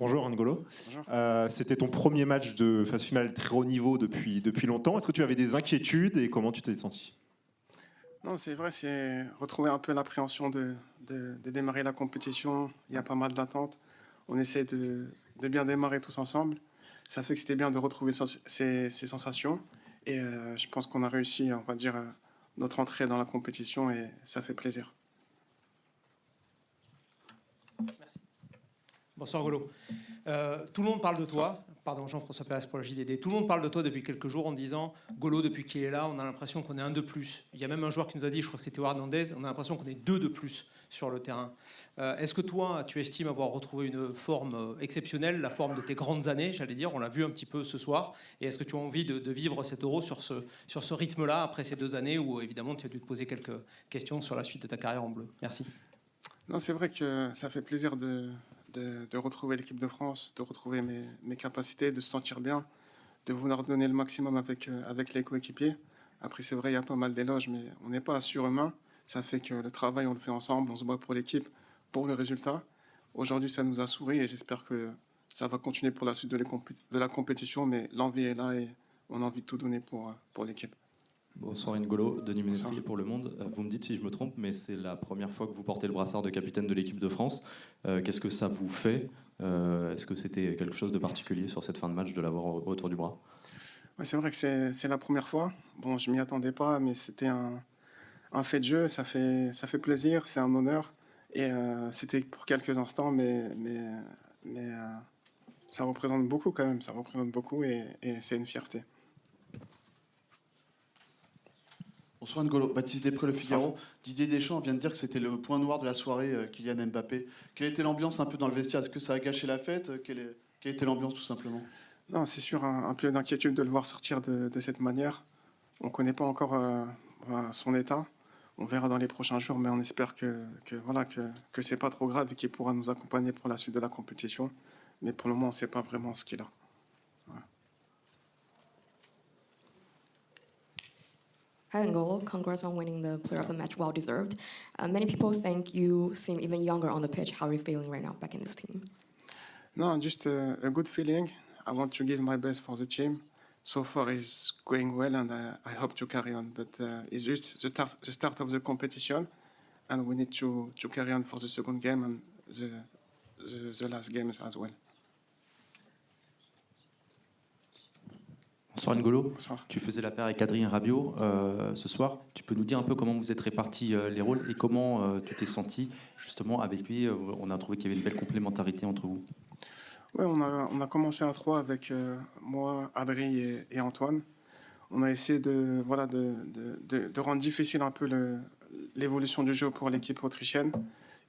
Bonjour N'Golo. Bonjour. C'était ton premier match de phase finale très haut niveau depuis longtemps. Est-ce que tu avais des inquiétudes et comment tu t'es senti? Non, c'est vrai, c'est retrouver un peu l'appréhension de démarrer la compétition. Il y a pas mal d'attentes. On essaie de bien démarrer tous ensemble. Ça fait que c'était bien de retrouver ces sensations. Et je pense qu'on a réussi, on va dire, notre entrée dans la compétition et ça fait plaisir. Bonsoir Golo. Tout le monde parle de toi. Pardon, Jean-François Pérez pour la JDD. Tout le monde parle de toi depuis quelques jours en disant Golo, depuis qu'il est là, on a l'impression qu'on est un de plus. Il y a même un joueur qui nous a dit, je crois que c'était Hernandez, on a l'impression qu'on est deux de plus sur le terrain. Est-ce que toi, tu estimes avoir retrouvé une forme exceptionnelle, la forme de tes grandes années, j'allais dire, on l'a vu un petit peu ce soir, et est-ce que tu as envie de vivre cet Euro sur ce rythme-là, après ces 2 années où évidemment tu as dû te poser quelques questions sur la suite de ta carrière en bleu? Merci. Non, c'est vrai que ça fait plaisir de retrouver l'équipe de France, de retrouver mes capacités, de se sentir bien, de vouloir donner le maximum avec les coéquipiers. Après, c'est vrai, il y a pas mal d'éloges, mais on n'est pas surhumain. Ça fait que le travail, on le fait ensemble, on se bat pour l'équipe, pour le résultat. Aujourd'hui, ça nous a souri et j'espère que ça va continuer pour la suite de la compétition, mais l'envie est là et on a envie de tout donner pour l'équipe. Bonsoir N'Golo, Denis Bonsoir. Ménétrier pour Le Monde. Vous me dites si je me trompe, mais c'est la première fois que vous portez le brassard de capitaine de l'équipe de France. Qu'est-ce que ça vous fait? Est-ce que c'était quelque chose de particulier sur cette fin de match de l'avoir autour du bras? Ouais, c'est vrai que c'est la première fois. Bon, je m'y attendais pas, mais c'était un fait de jeu. Ça fait plaisir, c'est un honneur. Et c'était pour quelques instants, mais ça représente beaucoup quand même. Ça représente beaucoup et c'est une fierté. Bonsoir N'Golo, Baptiste Després, Le Figaro. Didier Deschamps vient de dire que c'était le point noir de la soirée, Kylian Mbappé. Quelle était l'ambiance un peu dans le vestiaire? Est-ce que ça a gâché la fête? Quelle était l'ambiance tout simplement? Non, c'est sûr, un peu d'inquiétude de le voir sortir de cette manière. On ne connaît pas encore son état. On verra dans les prochains jours, mais on espère que c'est pas trop grave et qu'il pourra nous accompagner pour la suite de la compétition. Mais pour le moment, on ne sait pas vraiment ce qu'il a. Hi, N'Golo. Congrats on winning the Player of the Match, well deserved. Many people think you seem even younger on the pitch. How are you feeling right now back in this team? No, just a good feeling. I want to give my best for the team. So far, it's going well, and I hope to carry on. But it's just the start of the competition, and we need to carry on for the second game and the last games as well. Bonsoir N'Golo. Bonsoir. Tu faisais la paire avec Adrien Rabiot ce soir. Tu peux nous dire un peu comment vous êtes répartis les rôles et comment tu t'es senti justement avec lui? On a trouvé qu'il y avait une belle complémentarité entre vous. Oui, on a commencé à 3 avec moi, Adri et Antoine. On a essayé de rendre difficile un peu l'évolution du jeu pour l'équipe autrichienne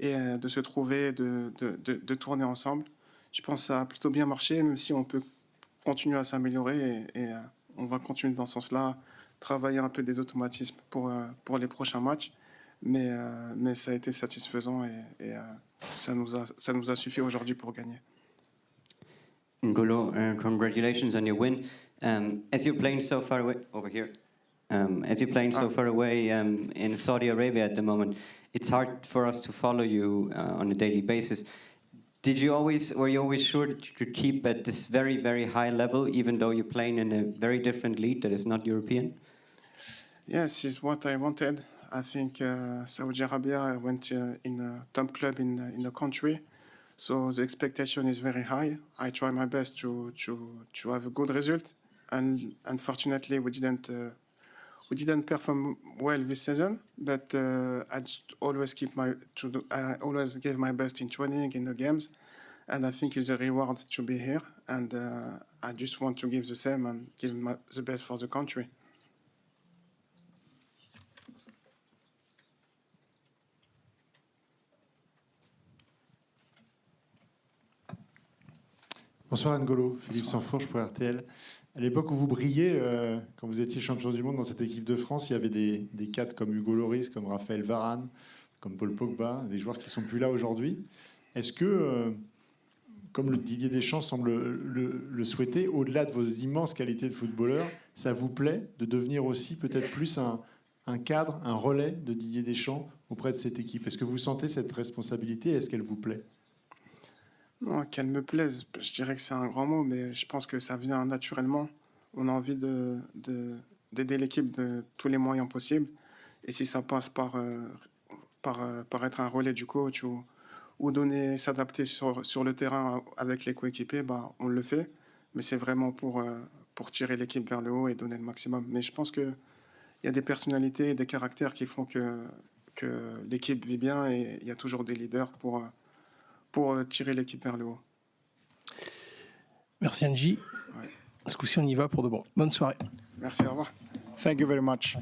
et de se trouver, de tourner ensemble. Je pense que ça a plutôt bien marché, même si on peut continuer à s'améliorer et on va continuer dans ce sens-là, travailler un peu des automatismes pour les prochains matchs. Mais ça a été satisfaisant et ça nous a suffi aujourd'hui pour gagner. N'Golo, congratulations on your win. As you're playing so far away over here, as you're playing so far away in Saudi Arabia at the moment, it's hard for us to follow you on a daily basis. Were you always sure that you could keep at this very, very high level, even though you're playing in a very different league that is not European? Yes, it's what I wanted. I think Saudi Arabia went in a top club in the country, so the expectation is very high. I try my best to have a good result, and unfortunately we didn't perform well this season. But I always I always give my best in training in the games, and I think it's a reward to be here. And I just want to give the same and give the best for the country. Bonsoir N'Golo, Philippe Sanfourche pour RTL. À l'époque où vous brillez, quand vous étiez champion du monde dans cette équipe de France, il y avait des cadres comme Hugo Lloris, comme Raphaël Varane, comme Paul Pogba, des joueurs qui ne sont plus là aujourd'hui. Est-ce que, comme le Didier Deschamps semble le souhaiter, au-delà de vos immenses qualités de footballeur, ça vous plaît de devenir aussi peut-être plus un cadre, un relais de Didier Deschamps auprès de cette équipe? Est-ce que vous sentez cette responsabilité? Est-ce qu'elle vous plaît? Non, qu'elle me plaise, je dirais que c'est un grand mot, mais je pense que ça vient naturellement. On a envie d'aider l'équipe de tous les moyens possibles. Et si ça passe par être un relais du coach ou s'adapter sur le terrain avec les coéquipiers, bah, on le fait. Mais c'est vraiment pour tirer l'équipe vers le haut et donner le maximum. Mais je pense qu'il y a des personnalités et des caractères qui font que l'équipe vit bien et il y a toujours des leaders pour tirer l'équipe vers le haut. Merci Angie. Ouais. Ce coup-ci, on y va pour de bon. Bonne soirée. Merci, au revoir. Thank you very much.